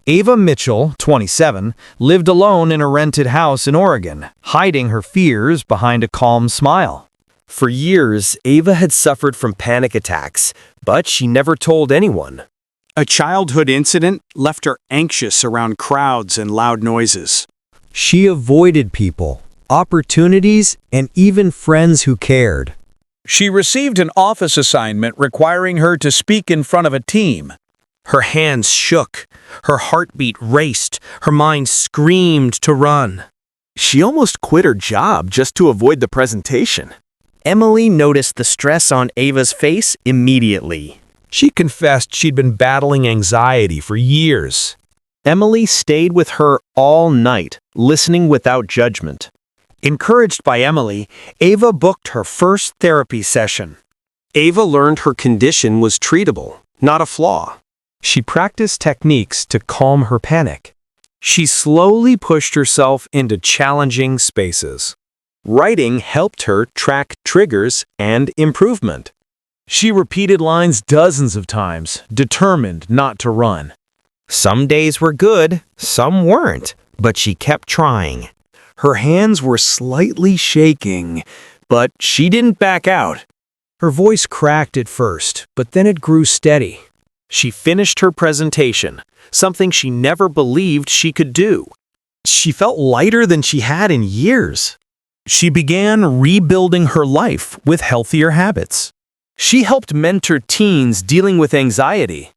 Ava Mitchell, 27, lived alone in a rented house in Oregon, hiding her fears behind a calm smile. For years, Ava had suffered from panic attacks, but she never told anyone. A childhood incident left her anxious around crowds and loud noises. She avoided people, opportunities, and even friends who cared. She received an office assignment requiring her to speak in front of a team. Her hands shook, her heartbeat raced, her mind screamed to run. She almost quit her job just to avoid the presentation. Emily noticed the stress on Ava's face immediately. She confessed she'd been battling anxiety for years. Emily stayed with her all night, listening without judgment. Encouraged by Emily, Ava booked her first therapy session. Ava learned her condition was treatable, not a flaw. She practiced techniques to calm her panic. She slowly pushed herself into challenging spaces. Writing helped her track triggers and improvement. She repeated lines dozens of times, determined not to run. Some days were good, some weren't, but she kept trying. Her hands were slightly shaking, but she didn't back out. Her voice cracked at first, but then it grew steady. She finished her presentation, something she never believed she could do. She felt lighter than she had in years. She began rebuilding her life with healthier habits. She helped mentor teens dealing with anxiety.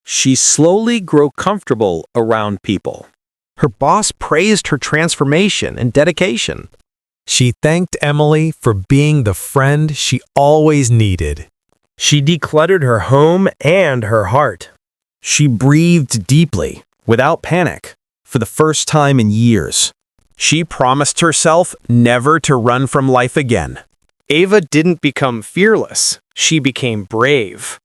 She slowly grew comfortable around people. Her boss praised her transformation and dedication. She thanked Emily for being the friend she always needed. She decluttered her home and her heart. She breathed deeply, without panic, for the first time in years. She promised herself never to run from life again. Ava didn't become fearless. She became brave.